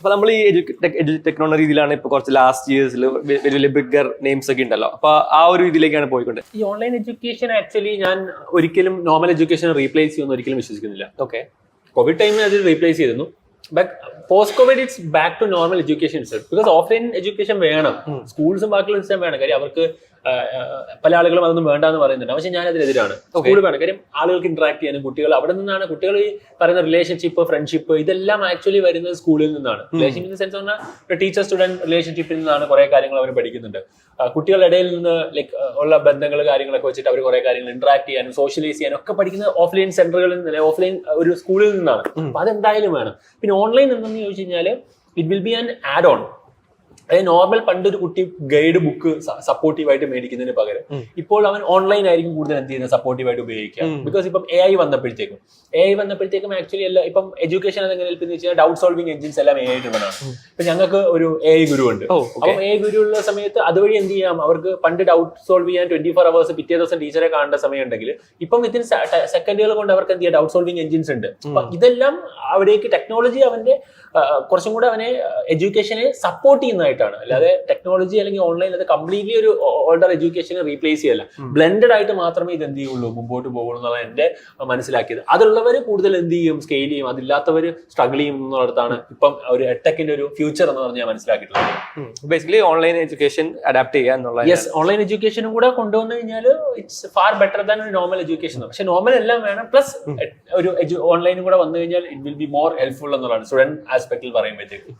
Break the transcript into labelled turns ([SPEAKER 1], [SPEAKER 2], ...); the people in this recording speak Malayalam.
[SPEAKER 1] അപ്പൊ നമ്മൾ ഈ ടെക്നോളജി രീതിയിലാണ് ഇപ്പൊ കുറച്ച് ലാസ്റ്റ് ഇയേഴ്സിൽ വലിയ വലിയ ബിഗർ നെയിംസ് ഒക്കെ ഉണ്ടല്ലോ, അപ്പൊ ആ ഒരു രീതിയിലേക്കാണ് പോയിക്കൊണ്ട്.
[SPEAKER 2] ഈ ഓൺലൈൻ എഡ്യൂക്കേഷൻ ആക്ച്വലി ഞാൻ ഒരിക്കലും നോർമൽ എഡ്യൂക്കേഷൻ റീപ്ലേസ് ചെയ്യുമെന്ന് ഒരിക്കലും വിശ്വസിക്കുന്നില്ല.
[SPEAKER 1] ഓക്കെ,
[SPEAKER 2] കോവിഡ് ടൈമിൽ അത് റീപ്ലേസ് ചെയ്തിരുന്നു. But post covid it's back to normal education itself. Because offline education വേണം, സ്കൂൾസും ബാക്കിയുള്ള ഇൻസ്റ്റാൻ വേണം. കാര്യം അവർക്ക് പല ആളുകളും അതൊന്നും വേണ്ടെന്ന് പറയുന്നുണ്ട്. പക്ഷെ ഞാൻ അതിനെതിരാണ്. സ്കൂൾ വേണം. കാര്യം ആളുകൾക്ക് ഇന്ററാക്ട് ചെയ്യാനും കുട്ടികൾ അവിടെ നിന്നാണ്, കുട്ടികൾ ഈ പറയുന്ന റിലേഷൻഷിപ്പ്, ഫ്രണ്ട്ഷിപ്പ് ഇതെല്ലാം ആക്ച്വലി വരുന്നത് സ്കൂളിൽ നിന്നാണ്. റിലേഷൻഷിപ്പ് ഇൻ ദ സെൻസ് പറഞ്ഞാൽ ടീച്ചർ സ്റ്റുഡന്റ് റിലേഷൻഷിപ്പിൽ നിന്നാണ് കുറെ കാര്യങ്ങൾ അവർ പഠിക്കുന്നുണ്ട്. കുട്ടികളുടെ ഇടയിൽ നിന്ന് ലൈക്ക് ഉള്ള ബന്ധങ്ങൾ കാര്യങ്ങളൊക്കെ വെച്ചിട്ട് അവർ കുറെ കാര്യങ്ങൾ ഇന്ററാക്ട് ചെയ്യാനും സോഷ്യലൈസ് ചെയ്യാനും ഒക്കെ പഠിക്കുന്നത് ഓഫ്ലൈൻ സെന്ററുകളിൽ നിന്ന്, ഓഫ്ലൈൻ ഒരു സ്കൂളിൽ നിന്നാണ്. അപ്പൊ അതെന്തായാലും വേണം. പിന്നെ ഓൺലൈൻ എന്തെന്ന് ചോദിച്ചു കഴിഞ്ഞാൽ it will be an add on. അതായത് നോർമൽ പണ്ടൊരു കുട്ടി ഗൈഡ് ബുക്ക് സപ്പോർട്ടീവായിട്ട് മേടിക്കുന്നതിന് പകരം ഇപ്പോൾ അവൻ ഓൺലൈൻ ആയിരിക്കും കൂടുതൽ എന്ത് ചെയ്യുന്നത്, സപ്പോർട്ടീവായിട്ട് ഉപയോഗിക്കുക. ബിക്കോസ് ഇപ്പം AI വന്നപ്പോഴത്തേക്കും ആക്ച്വലി എല്ലാം ഇപ്പം എഡ്യൂക്കേഷൻ അതെങ്ങനെ എന്ന് വെച്ചാൽ ഡൗട്ട് സോൾവിംഗ് എഞ്ചിൻസ് എല്ലാം AI ഡ്രിവൺ ആണ്. ഇപ്പൊ ഞങ്ങൾക്ക് ഒരു AI ഗുരു ഉണ്ട്. അപ്പം AI ഗുരു ഉള്ള സമയത്ത് അതുവഴി എന്ത് ചെയ്യാം, അവർക്ക് പണ്ട് ഡൗട്ട് സോൾവ് ചെയ്യാൻ 24 hours പിറ്റേ ദിവസം ടീച്ചറെ കാണേണ്ട സമയം ഉണ്ടെങ്കിൽ ഇപ്പം വിത്തിൻ സെക്കൻഡുകൾ കൊണ്ട് അവർക്ക് എന്ത് ചെയ്യാം, ഡൗട്ട് സോൾവിംഗ് എഞ്ചിൻസ് ഉണ്ട്. അപ്പൊ ഇതെല്ലാം അവിടേക്ക് ടെക്നോളജി അവന്റെ കുറച്ചും കൂടെ അവനെ എഡ്യൂക്കേഷനെ സപ്പോർട്ട് ചെയ്യുന്നതായിട്ടാണ്. അല്ലാതെ ടെക്നോളജി അല്ലെങ്കിൽ ഓൺലൈൻ അത് കംപ്ലീറ്റ്ലി ഒരു ഓൾഡർ എഡ്യൂക്കേഷനെ റീപ്ലേസ് ചെയ്യല്ല. ബ്ലെൻഡഡ് ആയിട്ട് മാത്രമേ ഇത് എന്ത് ചെയ്യുള്ളൂ, മുമ്പോട്ട് പോകുള്ളൂ എന്നാണ് എന്റെ മനസ്സിലാക്കിയത്. അതുള്ളവർ കൂടുതൽ എന്ത് ചെയ്യും, സ്കെയിൽ ചെയ്യും. അതില്ലാത്തവർ സ്ട്രഗിൾ ചെയ്യും എന്നുള്ളതാണ് ഇപ്പം ഒരു എഡ്ടെക്കിന്റെ ഒരു ഫ്യൂച്ചർ എന്ന് പറഞ്ഞാൽ മനസ്സിലാക്കിയിട്ടുള്ളത്.
[SPEAKER 1] ബേസിക്കലി ഓൺലൈൻ എഡ്യൂക്കേഷൻ അഡാപ്റ്റ് ചെയ്യുക എന്നുള്ള.
[SPEAKER 2] യെസ്, ഓൺലൈൻ എഡ്യൂക്കേഷനും കൂടെ കൊണ്ടുവന്നു കഴിഞ്ഞാൽ ഇറ്റ്സ് ഫാർ ബെറ്റർ ദാൻ ഒരു നോർമൽ എഡ്യൂക്കേഷൻ. പക്ഷെ നോർമൽ എല്ലാം വേണം, പ്ലസ് ഒരു ഓൺലൈനും കൂടെ വന്നു കഴിഞ്ഞാൽ it will be more helpful എന്നുള്ളതാണ് സ്റ്റുഡന്റ് ആസ്പെക്ടിൽ പറയുമ്പോഴത്തേക്ക്.